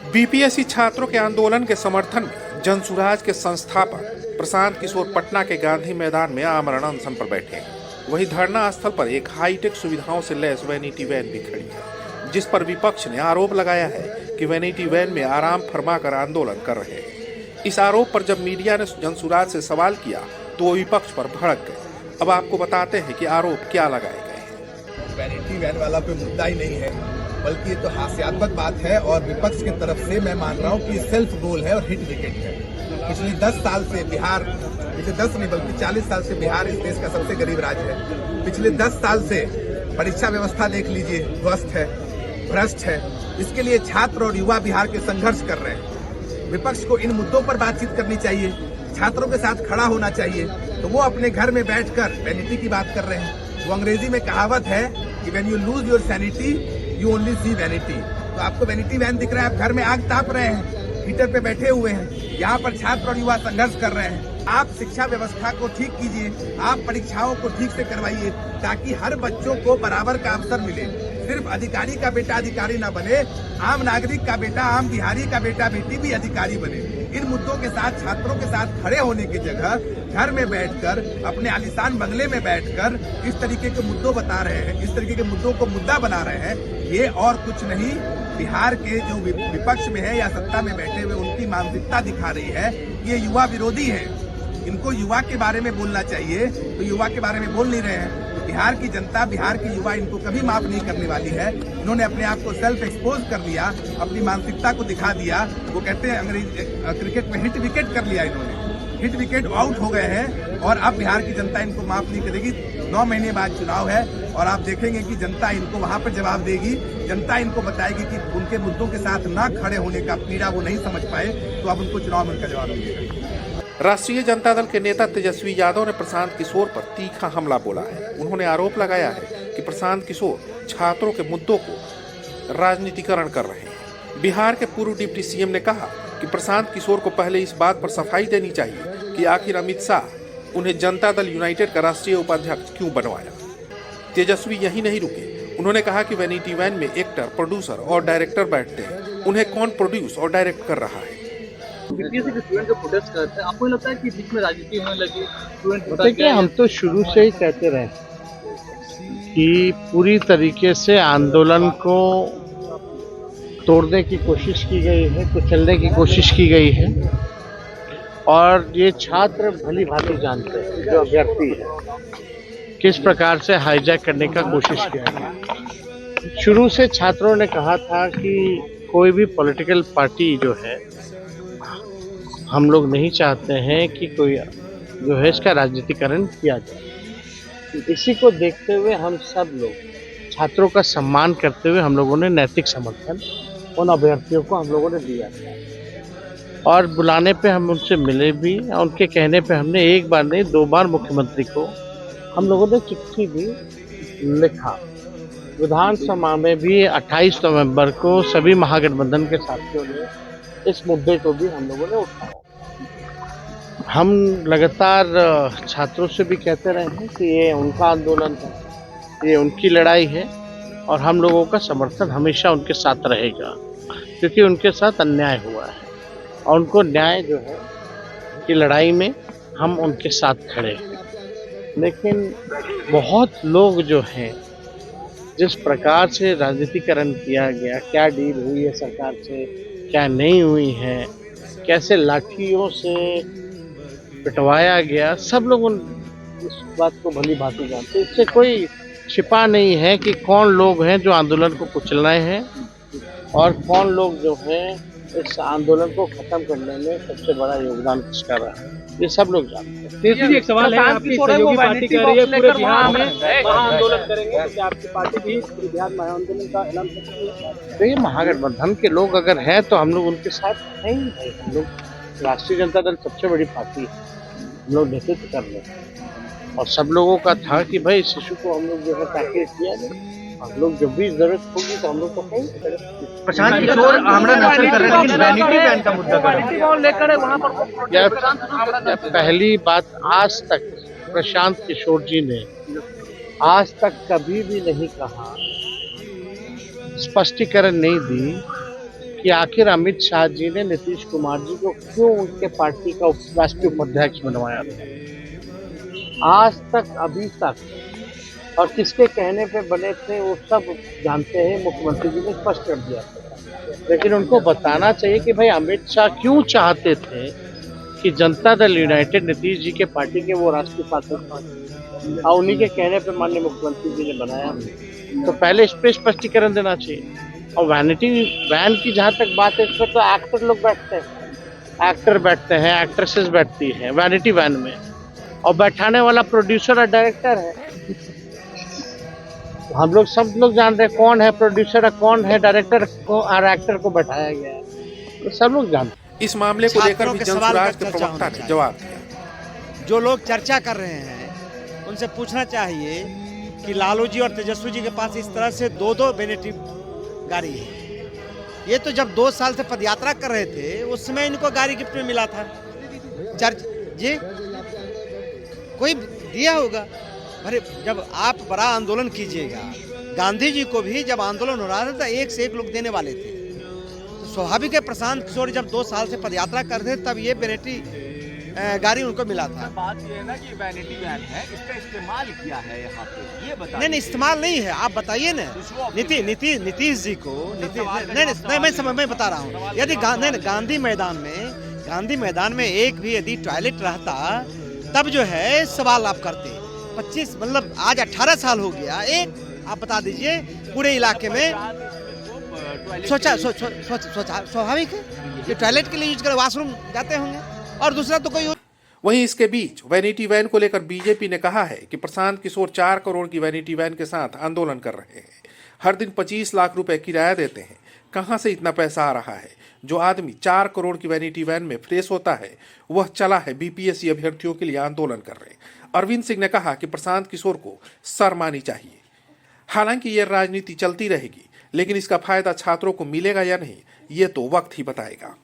BPSC छात्रों के आंदोलन के समर्थन में जनसुराज के संस्थापक प्रशांत किशोर पटना के गांधी मैदान में आमरण अनशन पर बैठे हैं। वहीं धरना स्थल पर एक हाईटेक सुविधाओं से लैस वैनिटी वैन भी खड़ी है, जिस पर विपक्ष ने आरोप लगाया है कि वैनिटी वैन में आराम फरमाकर आंदोलन कर रहे हैं। इस आरोप पर जब मीडिया ने जनसुराज से सवाल किया तो वो विपक्ष पर भड़क गए। अब आपको बताते हैं कि आरोप क्या लगाए गए हैं। वैनिटी वैन वाला कोई मुद्दा ही नहीं है, बल्कि ये तो हास्यास्पद बात है और विपक्ष की तरफ से मैं मान रहा हूँ कि सेल्फ गोल है और हिट विकेट है। पिछले 10 साल से बिहार, पिछले 10 नहीं बल्कि 40 साल से बिहार इस देश का सबसे गरीब राज्य है। पिछले 10 साल से परीक्षा व्यवस्था देख लीजिए, ध्वस्त है, भ्रष्ट है। इसके लिए छात्र और युवा बिहार के संघर्ष कर रहे हैं। विपक्ष को इन मुद्दों पर बातचीत करनी चाहिए, छात्रों के साथ खड़ा होना चाहिए। तो वो अपने घर में बैठकर वैनिटी की बात कर रहे हैं। वो अंग्रेजी में कहावत है कि when you lose your sanity you only see vanity. तो आपको वैनिटी वैन दिख रहा है, आप घर में आग ताप रहे हैं, हीटर पे बैठे हुए हैं। यहाँ पर छात्र और युवा संघर्ष कर रहे हैं। आप शिक्षा व्यवस्था को ठीक कीजिए, आप परीक्षाओं को ठीक से करवाइए, ताकि हर बच्चों को बराबर का अवसर मिले। सिर्फ अधिकारी का बेटा अधिकारी ना बने, आम नागरिक का बेटा, आम बिहारी का बेटा बेटी भी अधिकारी बने। इन मुद्दों के साथ छात्रों के साथ खड़े होने की जगह घर में बैठकर, अपने आलीशान बंगले में बैठकर इस तरीके के मुद्दों बता रहे हैं, इस तरीके के मुद्दों को मुद्दा बना रहे हैं। ये और कुछ नहीं, बिहार के जो विपक्ष में है या सत्ता में बैठे हुए उनकी मानसिकता दिखा रही है। ये युवा विरोधी है। इनको युवा के बारे में बोलना चाहिए, तो युवा के बारे में बोल नहीं रहे हैं। तो बिहार की जनता, बिहार की युवा इनको कभी माफ नहीं करने वाली है। इन्होंने अपने आप को सेल्फ एक्सपोज कर लिया, अपनी मानसिकता को दिखा दिया। वो कहते हैं अंग्रेज क्रिकेट में हिट विकेट कर लिया इन्होंने, हिट विकेट आउट हो गए हैं और अब बिहार की जनता इनको माफ नहीं करेगी। 9 महीने बाद चुनाव है और आप देखेंगे कि जनता इनको वहां पर जवाब देगी। जनता इनको बताएगी कि उनके मुद्दों के साथ ना खड़े होने का पीड़ा वो नहीं समझ पाए, तो अब उनको चुनाव में उनका जवाब मिलेगा। राष्ट्रीय जनता दल के नेता तेजस्वी यादव ने प्रशांत किशोर पर तीखा हमला बोला है। उन्होंने आरोप लगाया है कि प्रशांत किशोर छात्रों के मुद्दों को राजनीतिकरण कर रहे हैं। बिहार के पूर्व डिप्टी सीएम ने कहा कि प्रशांत किशोर को पहले इस बात पर सफाई देनी चाहिए कि आखिर अमित शाह उन्हें जनता दल यूनाइटेड का राष्ट्रीय उपाध्यक्ष क्यों बनवाया। तेजस्वी यही नहीं रुके, उन्होंने कहा कि वैनिटी वैन में एक्टर, प्रोड्यूसर और डायरेक्टर बैठते हैं, उन्हें कौन प्रोड्यूस और डायरेक्ट कर रहा है। बीपीएससी के स्टूडेंट जो प्रोटेस्ट करते हैं, आपको लगता है कि बीच में राजनीति होने लगी? स्टूडेंट देखिए, हम तो शुरू से ही कहते रहे कि पूरी तरीके से आंदोलन को तोड़ने की कोशिश की गई है, कुचलने की कोशिश की गई है। और ये छात्र भली भांति जानते हैं जो अभ्यर्थी है किस प्रकार से हाईजैक करने का कोशिश किया गया। शुरू से छात्रों ने कहा था कि कोई भी पॉलिटिकल पार्टी जो है, हम लोग नहीं चाहते हैं कि कोई जो है इसका राजनीतिकरण किया जाए। इसी को देखते हुए हम सब लोग छात्रों का सम्मान करते हुए हम लोगों ने नैतिक समर्थन उन अभ्यर्थियों को हम लोगों ने दिया और बुलाने पे हम उनसे मिले भी। उनके कहने पे हमने एक बार नहीं 2 बार मुख्यमंत्री को हम लोगों ने चिट्ठी भी लिखा। विधानसभा में भी 28 नवंबर को सभी महागठबंधन के साथियों ने इस मुद्दे को भी हम लोगों ने उठाया। हम लगातार छात्रों से भी कहते रहे हैं कि ये उनका आंदोलन है, ये उनकी लड़ाई है और हम लोगों का समर्थन हमेशा उनके साथ रहेगा, क्योंकि उनके साथ अन्याय हुआ है और उनको न्याय जो है की लड़ाई में हम उनके साथ खड़े हैं। लेकिन बहुत लोग जो हैं, जिस प्रकार से राजनीतिकरण किया गया, क्या डील हुई है सरकार से, क्या नहीं हुई है, कैसे लाठियों से पिटवाया गया, सब लोग इस बात को भली भांति जानते हैं। इससे कोई छिपा नहीं है कि कौन लोग हैं जो आंदोलन को कुचलना है और कौन लोग जो हैं इस आंदोलन को खत्म करने में सबसे बड़ा योगदान किसका रहा है, ये सब लोग जानते हैं। एक सवाल है, आपकी सहयोगी पार्टी कह रही है पूरे बिहार में महाआंदोलन करेंगे, तो क्या आपकी पार्टी भी पूरे बिहार में महाआंदोलन का ऐलान कर सकती है? तो ये महागठबंधन के लोग अगर हैं तो हम लोग उनके साथ हैं ही। हम लोग राष्ट्रीय जनता दल सबसे बड़ी पार्टी है, हम लोग नेतृत्व कर रहे हैं और सब लोगों का था कि भाई इस इशू को हम लोग जो है टैकल किया जाए। हम लोग जब भी जरूरत होगी तो हम लोग को कहेंगे। प्रशांत किशोर आमरण अनशन कर रहे हैं, लेकिन वैनिटी वैन का मुद्दा कर रहे हैं लेकर वहां पर। पहली बात, आज तक प्रशांत किशोर जी ने आज तक कभी भी नहीं कहा, स्पष्टीकरण नहीं दी कि आखिर अमित शाह जी ने नीतीश कुमार जी को क्यों उनके पार्टी का राष्ट्रीय उपाध्यक्ष बनवाया था। आज तक अभी तक और किसके कहने पे बने थे वो सब जानते हैं, मुख्यमंत्री जी ने स्पष्ट कर दिया। लेकिन उनको बताना चाहिए कि भाई अमित शाह क्यों चाहते थे कि जनता दल यूनाइटेड नीतीश जी के पार्टी के वो राष्ट्रीय उपाध्यक्ष और उन्हीं के कहने पे माननीय मुख्यमंत्री जी ने बनाया। तो पहले इस पे स्पष्टीकरण देना चाहिए। और वैनिटी वैन की जहाँ तक बात है, इस पर तो एक्टर लोग बैठते हैं, एक्टर बैठते हैं, एक्ट्रेसेस बैठती हैं वैनिटी वैन में, और बैठाने वाला प्रोड्यूसर और डायरेक्टर है। हम लोग सब लोग जान रहे हैं कौन है प्रोड्यूसर और कौन है डायरेक्टर को और एक्टर को बैठाया गया है, तो सब लोग जानते हैं। इस मामले को लेकर भी जनसुराज के प्रवक्ता ने जवाब दिया। जो लोग चर्चा कर रहे हैं उनसे पूछना चाहिए कि लालू जी और तेजस्वी जी के पास इस तरह से दो वैनिटी गाड़ी है। ये तो जब 2 साल से पदयात्रा कर रहे थे उस समय इनको गाड़ी गिफ्ट में मिला था। जी कोई दिया होगा। अरे जब आप बड़ा आंदोलन कीजिएगा, गांधी जी को भी जब आंदोलन हो रहा था तो 1 से 1 लोग देने वाले थे। तो स्वाभाविक है प्रशांत किशोर जब 2 साल से पदयात्रा कर रहे थे तब ये वैनिटी गाड़ी उनको मिला था। बात ये है ना कि वैनिटी वैन है, इसका इस्तेमाल किया है यहाँ पे, ये बता। नहीं इस्तेमाल नहीं है, आप बताइए ना। नीतीश जी को नहीं मैं बता रहा हूँ। यदि गांधी मैदान में एक भी यदि टॉयलेट रहता तब जो है सवाल आप करते। 25 मतलब आज 18 साल हो गया, एक आप बता दीजिए पूरे इलाके में सोचा स्वाभाविक है कि टॉयलेट के लिए यूज कर वॉशरूम जाते होंगे और दूसरा तो कोई। वहीं इसके बीच वैनिटी वैन को लेकर बीजेपी ने कहा है कि प्रशांत किशोर 4 करोड़ की वैनिटी वैन के साथ आंदोलन कर रहे हैं। हर दिन 25 लाख रुपए किराया देते हैं, कहां से इतना पैसा आ रहा है? जो आदमी 4 करोड़ की वैनिटी वैन में फ्रेश होता है वह चला है बीपीएससी अभ्यर्थियों के लिए आंदोलन कर रहे। अरविंद सिंह ने कहा कि प्रशांत किशोर को शर्म आनी चाहिए। हालांकि यह राजनीति चलती रहेगी, लेकिन इसका फायदा छात्रों को मिलेगा या नहीं ये तो वक्त ही बताएगा।